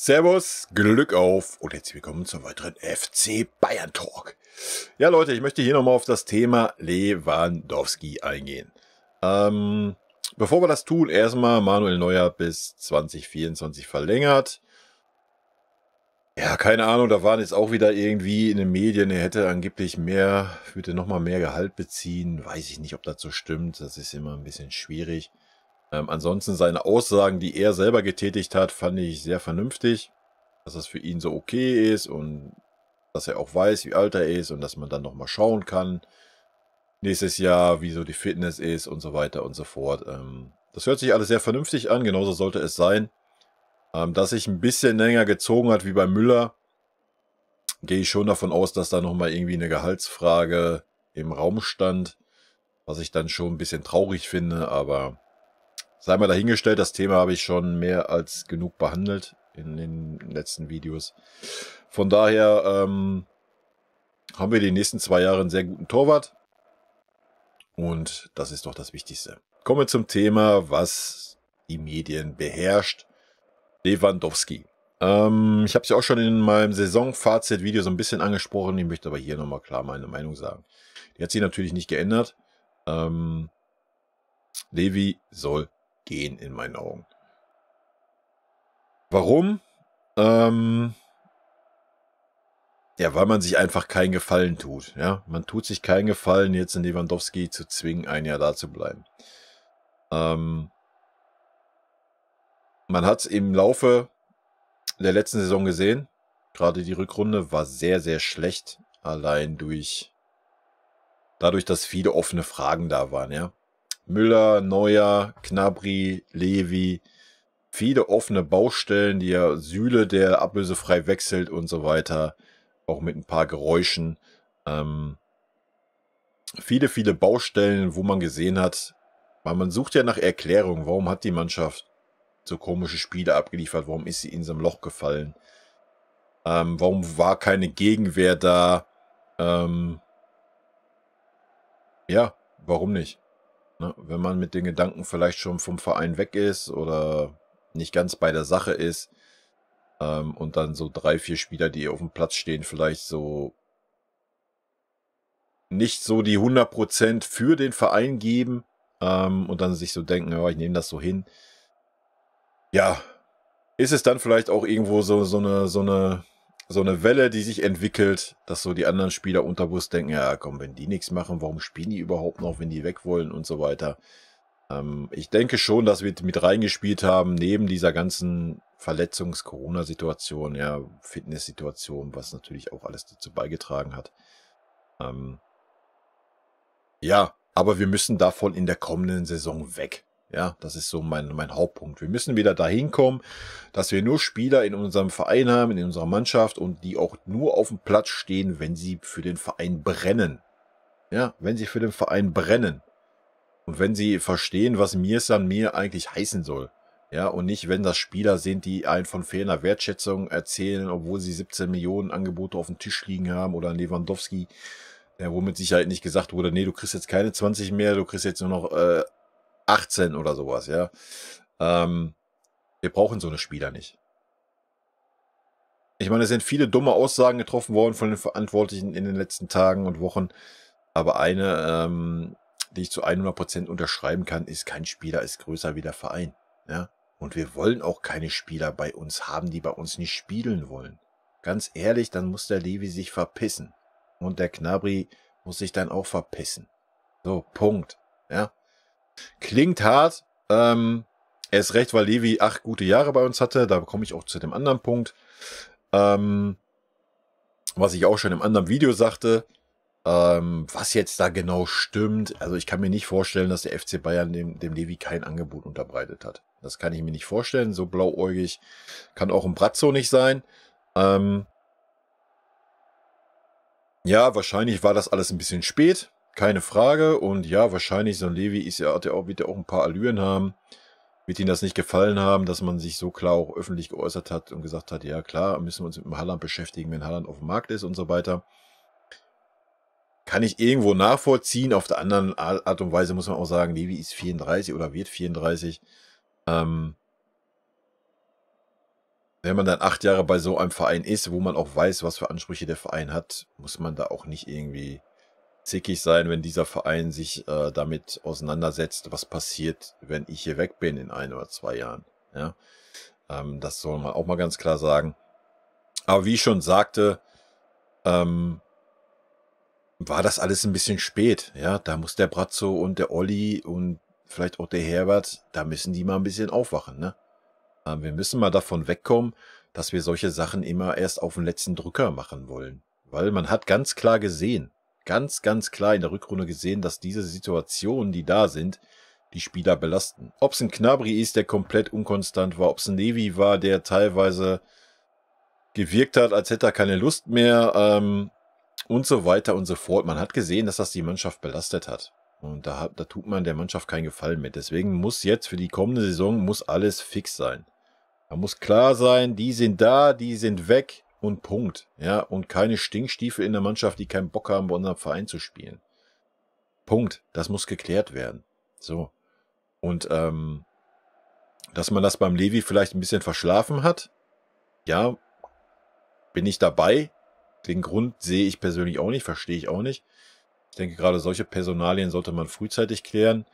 Servus, Glück auf und herzlich willkommen zum weiteren FC Bayern Talk. Ja Leute, ich möchte hier nochmal auf das Thema Lewandowski eingehen. Bevor wir das tun, erstmal Manuel Neuer bis 2024 verlängert. Ja, keine Ahnung, da waren jetzt auch wieder irgendwie in den Medien, er hätte angeblich würde nochmal mehr Gehalt beziehen. Weiß ich nicht, ob das so stimmt, das ist immer ein bisschen schwierig. Ansonsten seine Aussagen, die er selber getätigt hat, fand ich sehr vernünftig. Dass das für ihn so okay ist und dass er auch weiß, wie alt er ist und dass man dann nochmal schauen kann. Nächstes Jahr, wie so die Fitness ist und so weiter und so fort. Das hört sich alles sehr vernünftig an, genauso sollte es sein. Dass sich ein bisschen länger gezogen hat wie bei Müller, gehe ich schon davon aus, dass da nochmal irgendwie eine Gehaltsfrage im Raum stand. Was ich dann schon ein bisschen traurig finde, aber sei mal dahingestellt, das Thema habe ich schon mehr als genug behandelt in den letzten Videos. Von daher haben wir die nächsten 2 Jahre einen sehr guten Torwart. Und das ist doch das Wichtigste. Kommen wir zum Thema, was die Medien beherrscht. Lewandowski. Ich habe es ja auch schon in meinem Saisonfazit-Video so ein bisschen angesprochen. Ich möchte aber hier nochmal klar meine Meinung sagen. Die hat sich natürlich nicht geändert. Levi soll gehen in meinen Augen. Warum? Ja, weil man sich einfach keinen Gefallen tut. Ja, man tut sich keinen Gefallen, jetzt in Lewandowski zu zwingen, ein Jahr da zu bleiben. Man hat es im Laufe der letzten Saison gesehen. Gerade die Rückrunde war sehr, sehr schlecht. Allein dadurch, dass viele offene Fragen da waren. Ja, Müller, Neuer, Gnabry, Levi. Viele offene Baustellen, die ja Süle, der ablösefrei wechselt und so weiter. Auch mit ein paar Geräuschen. Viele, viele Baustellen, wo man gesehen hat, weil man sucht ja nach Erklärung, warum hat die Mannschaft so komische Spiele abgeliefert, warum ist sie in so einem Loch gefallen, warum war keine Gegenwehr da, ja, warum nicht? Ne? Wenn man mit den Gedanken vielleicht schon vom Verein weg ist oder nicht ganz bei der Sache ist und dann so 3, 4 Spieler, die auf dem Platz stehen, vielleicht so nicht so die 100% für den Verein geben und dann sich so denken, ja, ich nehme das so hin. Ja, ist es dann vielleicht auch irgendwo so eine Welle, die sich entwickelt, dass so die anderen Spieler unterbewusst denken, ja komm, wenn die nichts machen, warum spielen die überhaupt noch, wenn die weg wollen und so weiter. Ich denke schon, dass wir mit reingespielt haben, neben dieser ganzen Verletzungs-Corona-Situation, ja, Fitness-Situation, was natürlich auch alles dazu beigetragen hat. Ja, aber wir müssen davon in der kommenden Saison weg. Ja, das ist so mein Hauptpunkt. Wir müssen wieder dahin kommen, dass wir nur Spieler in unserem Verein haben, in unserer Mannschaft und die auch nur auf dem Platz stehen, wenn sie für den Verein brennen. Ja, wenn sie für den Verein brennen. Und wenn sie verstehen, was mir es an mir eigentlich heißen soll. Ja, und nicht, wenn das Spieler sind, die einen von fehlender Wertschätzung erzählen, obwohl sie 17 Millionen Angebote auf dem Tisch liegen haben oder Lewandowski, wo mit Sicherheit nicht gesagt wurde, nee, du kriegst jetzt keine 20 mehr, du kriegst jetzt nur noch 18 oder sowas, ja. Wir brauchen so eine Spieler nicht. Ich meine, es sind viele dumme Aussagen getroffen worden von den Verantwortlichen in den letzten Tagen und Wochen, aber eine, die ich zu 100% unterschreiben kann, ist, kein Spieler ist größer wie der Verein, ja. Und wir wollen auch keine Spieler bei uns haben, die bei uns nicht spielen wollen. Ganz ehrlich, dann muss der Levi sich verpissen. Und der Gnabry muss sich dann auch verpissen. So, Punkt, ja. Klingt hart, erst recht, weil Levi 8 gute Jahre bei uns hatte, da komme ich auch zu dem anderen Punkt, was ich auch schon im anderen Video sagte, was jetzt da genau stimmt, also ich kann mir nicht vorstellen, dass der FC Bayern dem Levi kein Angebot unterbreitet hat. Das kann ich mir nicht vorstellen, so blauäugig kann auch ein Brazzo nicht sein. Ja, wahrscheinlich war das alles ein bisschen spät. Keine Frage. Und ja, wahrscheinlich, so ein Levi wird ja auch ein paar Allüren haben. Wird ihm das nicht gefallen haben, dass man sich so klar auch öffentlich geäußert hat und gesagt hat, ja klar, müssen wir uns mit dem Haaland beschäftigen, wenn Haaland auf dem Markt ist und so weiter. Kann ich irgendwo nachvollziehen. Auf der anderen Art und Weise muss man auch sagen, Levi ist 34 oder wird 34. wenn man dann 8 Jahre bei so einem Verein ist, wo man auch weiß, was für Ansprüche der Verein hat, muss man da auch nicht irgendwie zickig sein, wenn dieser Verein sich damit auseinandersetzt, was passiert, wenn ich hier weg bin in 1 oder 2 Jahren. Ja, das soll man auch mal ganz klar sagen. Aber wie ich schon sagte, war das alles ein bisschen spät. Ja, da muss der Brazzo und der Olli und vielleicht auch der Herbert, da müssen die mal ein bisschen aufwachen. Ne? Wir müssen mal davon wegkommen, dass wir solche Sachen immer erst auf den letzten Drücker machen wollen. Weil man hat ganz klar gesehen, ganz klar in der Rückrunde gesehen, dass diese Situationen, die da sind, die Spieler belasten. Ob es ein Gnabry ist, der komplett unkonstant war, ob es ein Levi war, der teilweise gewirkt hat, als hätte er keine Lust mehr und so weiter und so fort. Man hat gesehen, dass das die Mannschaft belastet hat. Und da tut man der Mannschaft keinen Gefallen mit. Deswegen muss jetzt für die kommende Saison muss alles fix sein. Da muss klar sein, die sind da, die sind weg und Punkt. Ja, und keine Stinkstiefel in der Mannschaft, die keinen Bock haben, bei unserem Verein zu spielen. Punkt. Das muss geklärt werden. So. Und dass man das beim Levi vielleicht ein bisschen verschlafen hat, ja, bin ich dabei. Den Grund sehe ich persönlich auch nicht, verstehe ich auch nicht. Ich denke, gerade solche Personalien sollte man frühzeitig klären.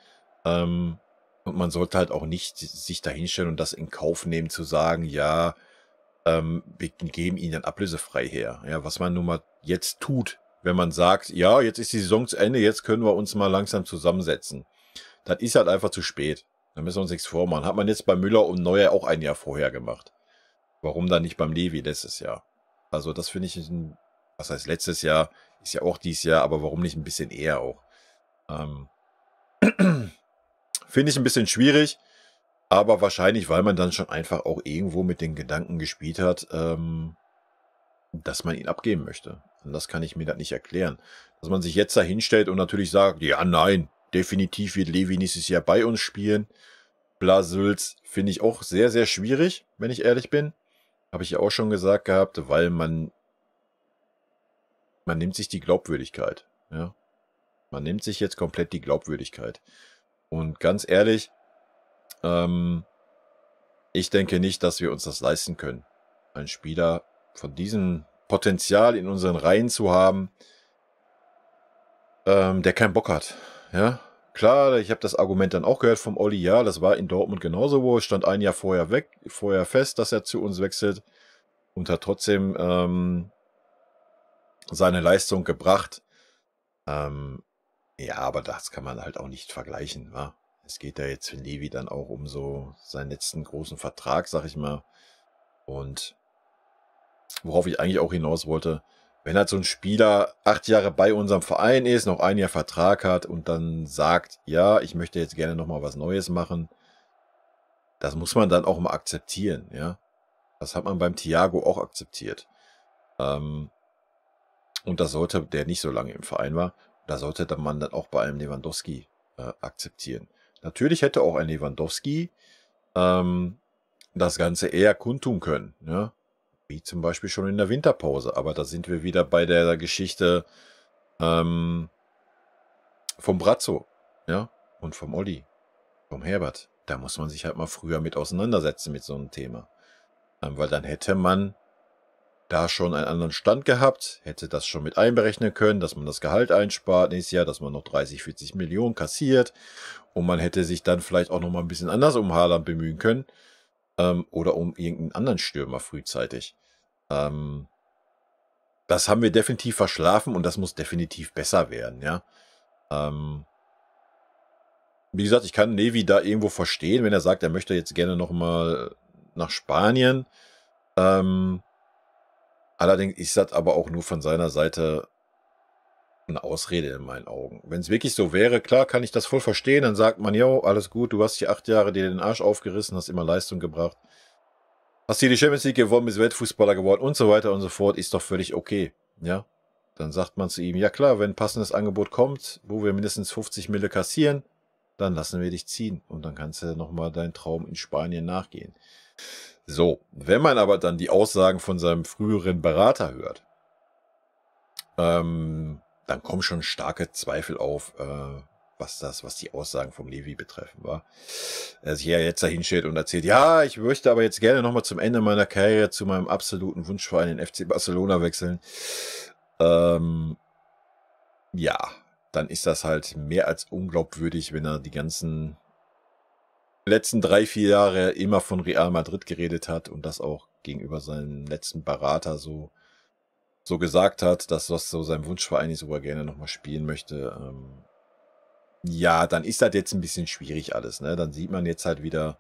Und man sollte halt auch nicht sich dahinstellen und das in Kauf nehmen, zu sagen, ja, wir geben ihn dann ablösefrei her. Ja, was man nun mal jetzt tut, wenn man sagt, ja, jetzt ist die Saison zu Ende, jetzt können wir uns mal langsam zusammensetzen. Das ist halt einfach zu spät. Da müssen wir uns nichts vormachen. Hat man jetzt bei Müller und Neuer auch ein Jahr vorher gemacht. Warum dann nicht beim Levi letztes Jahr? Also das finde ich, was heißt letztes Jahr, ist ja auch dieses Jahr, aber warum nicht ein bisschen eher auch? Finde ich ein bisschen schwierig, aber wahrscheinlich, weil man dann schon einfach auch irgendwo mit den Gedanken gespielt hat, dass man ihn abgeben möchte. Und das kann ich mir dann nicht erklären. Dass man sich jetzt da hinstellt und natürlich sagt, ja, nein, definitiv wird Levi nächstes Jahr bei uns spielen. Blasülz finde ich auch sehr, sehr schwierig, wenn ich ehrlich bin. Habe ich ja auch schon gesagt gehabt, weil man nimmt sich die Glaubwürdigkeit. Ja? Man nimmt sich jetzt komplett die Glaubwürdigkeit. Und ganz ehrlich, ich denke nicht, dass wir uns das leisten können, einen Spieler von diesem Potenzial in unseren Reihen zu haben, der keinen Bock hat. Ja, klar, ich habe das Argument dann auch gehört vom Olli, ja, das war in Dortmund genauso, wo es stand ein Jahr vorher fest, dass er zu uns wechselt und hat trotzdem seine Leistung gebracht. Ja, aber das kann man halt auch nicht vergleichen. Wa? Es geht ja jetzt für Levi dann auch um so seinen letzten großen Vertrag, sag ich mal. Und worauf ich eigentlich auch hinaus wollte, wenn halt so ein Spieler 8 Jahre bei unserem Verein ist, noch ein Jahr Vertrag hat und dann sagt, ja, ich möchte jetzt gerne nochmal was Neues machen, das muss man dann auch mal akzeptieren, ja. Das hat man beim Thiago auch akzeptiert. Und das sollte, der nicht so lange im Verein war, da sollte man dann auch bei einem Lewandowski akzeptieren. Natürlich hätte auch ein Lewandowski das Ganze eher kundtun können, ja. Wie zum Beispiel schon in der Winterpause. Aber da sind wir wieder bei der Geschichte vom Brazzo, ja, und vom Olli, vom Herbert. Da muss man sich halt mal früher mit auseinandersetzen mit so einem Thema. Weil dann hätte man da schon einen anderen Stand gehabt, hätte das schon mit einberechnen können, dass man das Gehalt einspart nächstes Jahr, dass man noch 30, 40 Millionen kassiert und man hätte sich dann vielleicht auch noch mal ein bisschen anders um Haaland bemühen können oder um irgendeinen anderen Stürmer frühzeitig. Das haben wir definitiv verschlafen und das muss definitiv besser werden, ja. Wie gesagt, ich kann Levi da irgendwo verstehen, wenn er sagt, er möchte jetzt gerne noch mal nach Spanien. Allerdings ist das aber auch nur von seiner Seite eine Ausrede in meinen Augen. Wenn es wirklich so wäre, klar, kann ich das voll verstehen. Dann sagt man, jo, alles gut, du hast hier 8 Jahre dir den Arsch aufgerissen, hast immer Leistung gebracht. Hast hier die Champions League gewonnen, bist Weltfußballer geworden und so weiter und so fort, ist doch völlig okay, ja. Dann sagt man zu ihm, ja klar, wenn ein passendes Angebot kommt, wo wir mindestens 50 Mille kassieren, dann lassen wir dich ziehen und dann kannst du nochmal deinen Traum in Spanien nachgehen. So, wenn man aber dann die Aussagen von seinem früheren Berater hört, dann kommen schon starke Zweifel auf, was die Aussagen vom Levi betreffen, war. Er sich ja jetzt dahin steht und erzählt, ja, ich möchte aber jetzt gerne nochmal zum Ende meiner Karriere zu meinem absoluten Wunschverein, den FC Barcelona, wechseln. Ja, dann ist das halt mehr als unglaubwürdig, wenn er die ganzen letzten 3-4 Jahre immer von Real Madrid geredet hat und das auch gegenüber seinem letzten Berater so gesagt hat, dass das so sein Wunschverein ist, wo er gerne nochmal spielen möchte. Ja, dann ist das jetzt ein bisschen schwierig alles, ne? Dann sieht man jetzt halt wieder,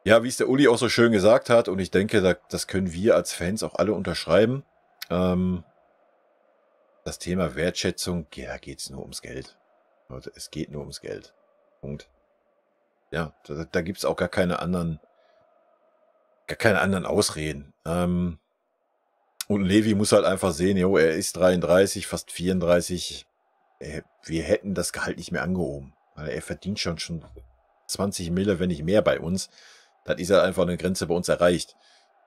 ja, wie es der Uli auch so schön gesagt hat, und ich denke, das können wir als Fans auch alle unterschreiben. Das Thema Wertschätzung, ja, geht's nur ums Geld. Leute, es geht nur ums Geld. Punkt. Ja, da gibt's auch gar keine anderen Ausreden. Und Levi muss halt einfach sehen, jo, er ist 33, fast 34. Wir hätten das Gehalt nicht mehr angehoben. Weil er verdient schon 20 Mille, wenn nicht mehr bei uns. Dann ist er einfach eine Grenze bei uns erreicht.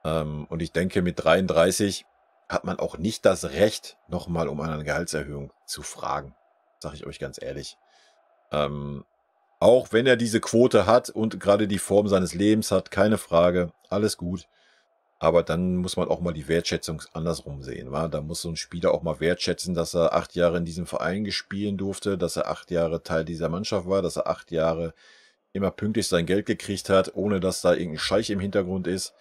Und ich denke, mit 33 hat man auch nicht das Recht, nochmal um eine Gehaltserhöhung zu fragen. Sag ich euch ganz ehrlich. Auch wenn er diese Quote hat und gerade die Form seines Lebens hat, keine Frage, alles gut. Aber dann muss man auch mal die Wertschätzung andersrum sehen. Wa? Da muss so ein Spieler auch mal wertschätzen, dass er 8 Jahre in diesem Verein spielen durfte, dass er 8 Jahre Teil dieser Mannschaft war, dass er 8 Jahre immer pünktlich sein Geld gekriegt hat, ohne dass da irgendein Scheich im Hintergrund ist.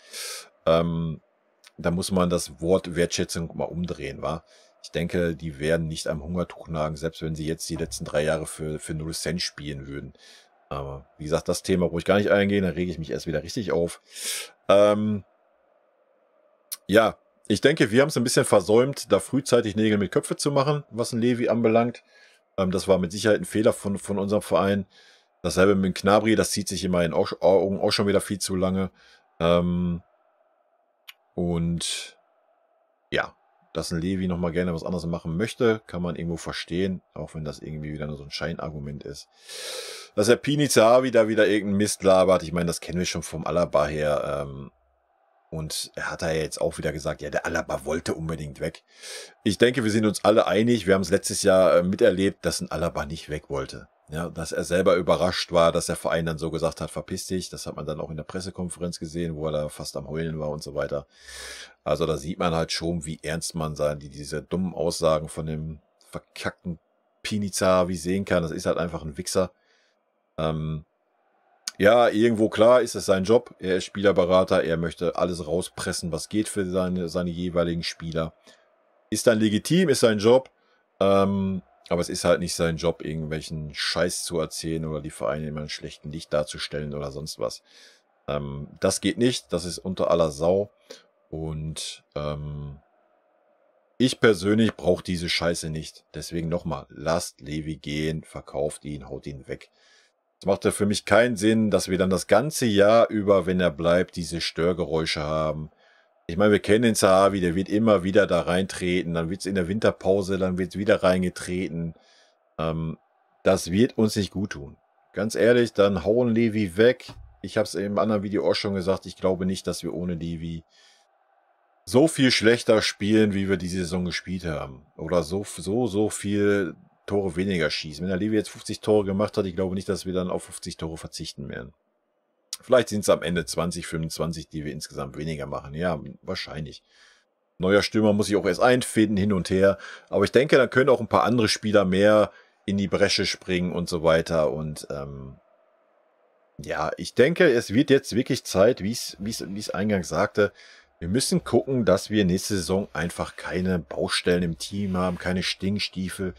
Da muss man das Wort Wertschätzung mal umdrehen. Wa? Ich denke, die werden nicht am Hungertuch nagen, selbst wenn sie jetzt die letzten 3 Jahre für 0 Cent spielen würden. Aber wie gesagt, das Thema ruhig gar nicht eingehen, dann rege ich mich erst wieder richtig auf. Ja, ich denke, wir haben es ein bisschen versäumt, da frühzeitig Nägel mit Köpfe zu machen, was ein Levi anbelangt. Das war mit Sicherheit ein Fehler von unserem Verein. Dasselbe mit dem Gnabry, das zieht sich in meinen Augen auch schon wieder viel zu lange. Und ja, dass ein Levi nochmal gerne was anderes machen möchte, kann man irgendwo verstehen, auch wenn das irgendwie wieder nur so ein Scheinargument ist. Dass der Pini Zahavi da wieder irgendeinen Mist labert, ich meine, das kennen wir schon vom Alaba her. Und er hat ja jetzt auch wieder gesagt, ja, der Alaba wollte unbedingt weg. Ich denke, wir sind uns alle einig, wir haben es letztes Jahr miterlebt, dass ein Alaba nicht weg wollte. Ja, dass er selber überrascht war, dass der Verein dann so gesagt hat, verpiss dich. Das hat man dann auch in der Pressekonferenz gesehen, wo er da fast am Heulen war und so weiter. Also da sieht man halt schon, wie ernst man diese dummen Aussagen von dem verkackten Pini Zahavi sehen kann. Das ist halt einfach ein Wichser. Ja, irgendwo klar ist es sein Job. Er ist Spielerberater. Er möchte alles rauspressen, was geht für seine jeweiligen Spieler. Ist dann legitim, ist sein Job. Aber es ist halt nicht sein Job, irgendwelchen Scheiß zu erzählen oder die Vereine immer in schlechten Licht darzustellen oder sonst was. Das geht nicht. Das ist unter aller Sau. Und ich persönlich brauche diese Scheiße nicht. Deswegen nochmal, lasst Levi gehen, verkauft ihn, haut ihn weg. Es macht ja für mich keinen Sinn, dass wir dann das ganze Jahr über, wenn er bleibt, diese Störgeräusche haben. Ich meine, wir kennen den Zahavi, der wird immer wieder da reintreten, dann wird es in der Winterpause, dann wird es wieder reingetreten. Das wird uns nicht gut tun. Ganz ehrlich, dann hauen Levi weg. Ich habe es im anderen Video auch schon gesagt, ich glaube nicht, dass wir ohne Levi so viel schlechter spielen, wie wir diese Saison gespielt haben. Oder so viel Tore weniger schießen. Wenn der Levi jetzt 50 Tore gemacht hat, ich glaube nicht, dass wir dann auf 50 Tore verzichten werden. Vielleicht sind es am Ende 20, 25, die wir insgesamt weniger machen. Ja, wahrscheinlich. Neuer Stürmer muss ich auch erst einfinden, hin und her. Aber ich denke, dann können auch ein paar andere Spieler mehr in die Bresche springen und so weiter. Und ja, ich denke, es wird jetzt wirklich Zeit, wie es eingangs sagte, wir müssen gucken, dass wir nächste Saison einfach keine Baustellen im Team haben, keine Stinkstiefel.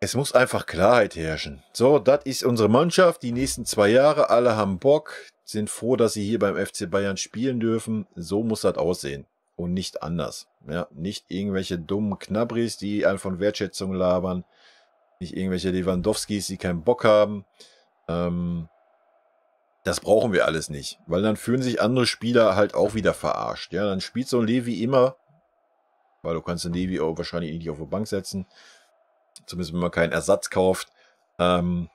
Es muss einfach Klarheit herrschen. So, das ist unsere Mannschaft, die nächsten 2 Jahre, alle haben Bock, sind froh, dass sie hier beim FC Bayern spielen dürfen. So muss das aussehen und nicht anders. Ja, nicht irgendwelche dummen Knabbris, die einen von Wertschätzung labern, nicht irgendwelche Lewandowskis, die keinen Bock haben. Das brauchen wir alles nicht, weil dann fühlen sich andere Spieler halt auch wieder verarscht. Ja, dann spielt so ein Levi immer, weil du kannst den Levi auch wahrscheinlich nicht auf die Bank setzen. Zumindest wenn man keinen Ersatz kauft. Wie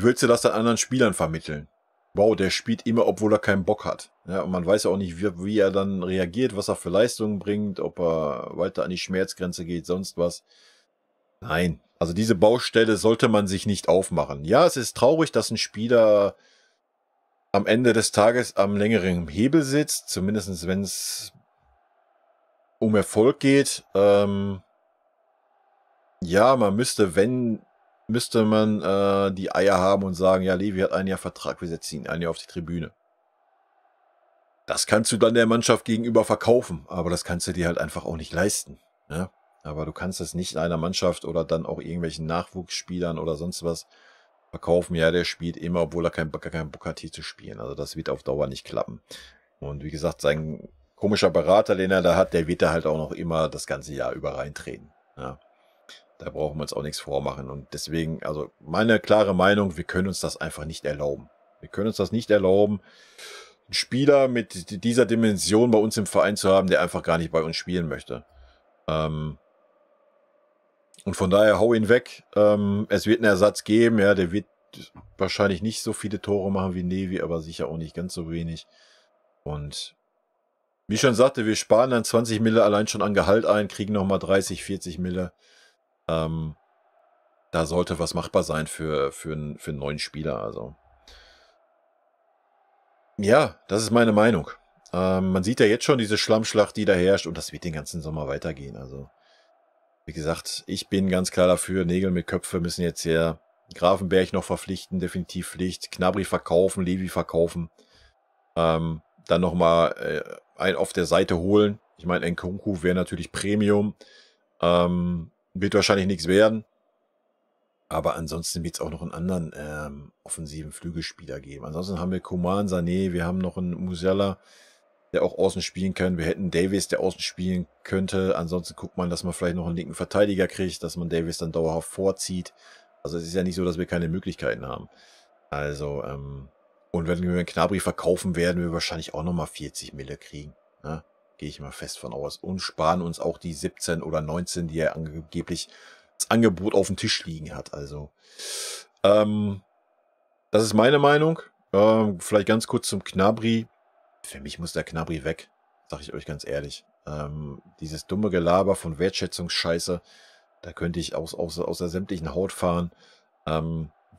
willst du das dann anderen Spielern vermitteln? Wow, der spielt immer, obwohl er keinen Bock hat. Ja, und man weiß ja auch nicht, wie er dann reagiert, was er für Leistungen bringt, ob er weiter an die Schmerzgrenze geht, sonst was. Nein, also diese Baustelle sollte man sich nicht aufmachen. Ja, es ist traurig, dass ein Spieler am Ende des Tages am längeren Hebel sitzt, zumindest wenn es um Erfolg geht. Ja, man müsste, müsste man die Eier haben und sagen, ja, Levi hat ein Jahr Vertrag, wir setzen ihn ein Jahr auf die Tribüne. Das kannst du dann der Mannschaft gegenüber verkaufen, aber das kannst du dir halt einfach auch nicht leisten. Ja? Aber du kannst es nicht einer Mannschaft oder dann auch irgendwelchen Nachwuchsspielern oder sonst was verkaufen. Ja, der spielt immer, obwohl er keinen Bock hat, hier zu spielen. Also das wird auf Dauer nicht klappen. Und wie gesagt, sein komischer Berater, den er da hat, der wird da halt auch noch immer das ganze Jahr über reintreten. Ja. Da brauchen wir uns auch nichts vormachen. Und deswegen, also meine klare Meinung, wir können uns das einfach nicht erlauben. Wir können uns das nicht erlauben, einen Spieler mit dieser Dimension bei uns im Verein zu haben, der einfach gar nicht bei uns spielen möchte. Und von daher hau ihn weg. Es wird einen Ersatz geben. Ja, der wird wahrscheinlich nicht so viele Tore machen wie Nevi, aber sicher auch nicht ganz so wenig. Und wie ich schon sagte, wir sparen dann 20 Mille allein schon an Gehalt ein, kriegen nochmal 30, 40 Mille. Da sollte was machbar sein für einen neuen Spieler. Also ja, das ist meine Meinung. Man sieht ja jetzt schon diese Schlammschlacht, die da herrscht, und das wird den ganzen Sommer weitergehen. Also wie gesagt, ich bin ganz klar dafür, Nägel mit Köpfe müssen jetzt hier Grafenberg noch verpflichten, definitiv Pflicht, Gnabry verkaufen, Levi verkaufen, dann nochmal einen auf der Seite holen. Ich meine, Nkunku wäre natürlich Premium, wird wahrscheinlich nichts werden, aber ansonsten wird es auch noch einen anderen offensiven Flügelspieler geben. Ansonsten haben wir Coman, Sané, wir haben noch einen Musiala, der auch außen spielen kann. Wir hätten Davies, der außen spielen könnte. Ansonsten guckt man, dass man vielleicht noch einen linken Verteidiger kriegt, dass man Davies dann dauerhaft vorzieht. Also es ist ja nicht so, dass wir keine Möglichkeiten haben. Also, und wenn wir Gnabry verkaufen, werden wir wahrscheinlich auch nochmal 40 Mille kriegen. Ne? Gehe ich mal fest von aus. Und sparen uns auch die 17 oder 19, die er angeblich das Angebot auf dem Tisch liegen hat. Also, das ist meine Meinung. Vielleicht ganz kurz zum Gnabry. Für mich muss der Gnabry weg, sag ich euch ganz ehrlich. Dieses dumme Gelaber von Wertschätzungsscheiße, da könnte ich aus der sämtlichen Haut fahren.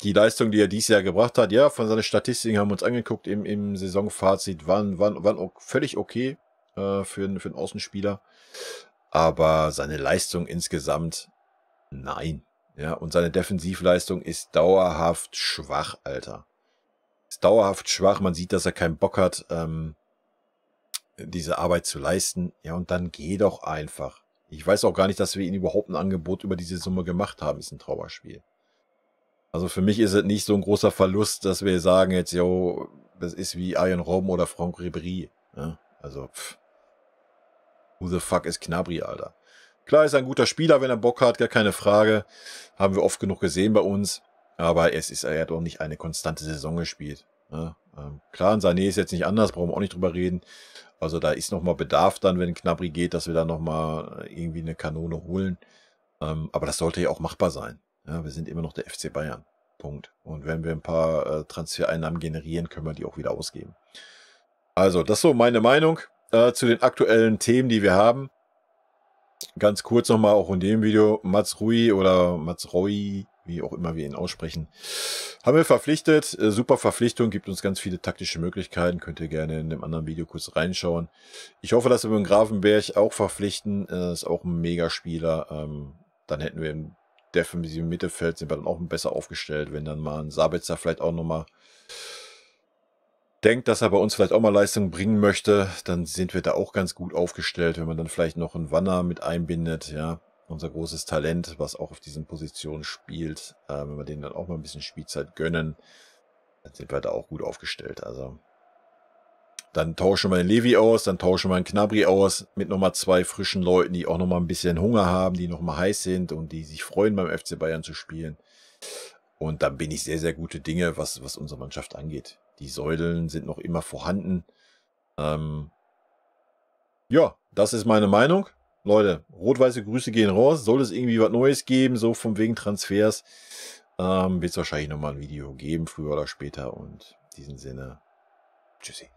Die Leistung, die er dieses Jahr gebracht hat, ja, von seinen Statistiken haben wir uns angeguckt im Saisonfazit, waren auch völlig okay für einen Außenspieler. Aber seine Leistung insgesamt, nein. Ja, und seine Defensivleistung ist dauerhaft schwach, Alter. Ist dauerhaft schwach. Man sieht, dass er keinen Bock hat, diese Arbeit zu leisten. Ja, und dann geh doch einfach. Ich weiß auch gar nicht, dass wir ihm überhaupt ein Angebot über diese Summe gemacht haben. Ist ein Trauerspiel. Also für mich ist es nicht so ein großer Verlust, dass wir sagen jetzt, yo, das ist wie Arjen Robben oder Franck Ribéry. Ja, also, who the fuck ist Gnabry, Alter? Klar ist er ein guter Spieler, wenn er Bock hat, gar keine Frage. Haben wir oft genug gesehen bei uns. Aber er hat auch nicht eine konstante Saison gespielt. Ja, klar, Sané ist jetzt nicht anders, brauchen wir auch nicht drüber reden. Also da ist nochmal Bedarf dann, wenn Gnabry geht, dass wir da nochmal irgendwie eine Kanone holen. Aber das sollte ja auch machbar sein. Ja, wir sind immer noch der FC Bayern. Punkt. Und wenn wir ein paar Transfereinnahmen generieren, können wir die auch wieder ausgeben. Also, das ist so meine Meinung zu den aktuellen Themen, die wir haben. Ganz kurz nochmal auch in dem Video, Mats Rui oder Mats Roy, wie auch immer wir ihn aussprechen, haben wir verpflichtet. Super Verpflichtung, gibt uns ganz viele taktische Möglichkeiten. Könnt ihr gerne in dem anderen Video kurz reinschauen. Ich hoffe, dass wir den Grafenberg auch verpflichten. Ist auch ein Megaspieler. Dann hätten wir im defensiven Mittelfeld, sind wir dann auch besser aufgestellt, wenn dann mal ein Sabitzer vielleicht auch nochmal denkt, dass er bei uns vielleicht auch mal Leistung bringen möchte, dann sind wir da auch ganz gut aufgestellt, wenn man dann vielleicht noch einen Wanner mit einbindet, ja, unser großes Talent, was auch auf diesen Positionen spielt, wenn wir denen dann auch mal ein bisschen Spielzeit gönnen, dann sind wir da auch gut aufgestellt, also dann tauschen wir den Levi aus, dann tauschen wir den Gnabry aus mit nochmal 2 frischen Leuten, die auch nochmal ein bisschen Hunger haben, die nochmal heiß sind und die sich freuen, beim FC Bayern zu spielen. Und dann bin ich sehr, sehr gute Dinge, was unsere Mannschaft angeht. Die Säulen sind noch immer vorhanden. Ja, das ist meine Meinung. Leute, rot-weiße Grüße gehen raus. Soll es irgendwie was Neues geben, so von wegen Transfers, wird es wahrscheinlich nochmal ein Video geben, früher oder später. Und in diesem Sinne, tschüssi.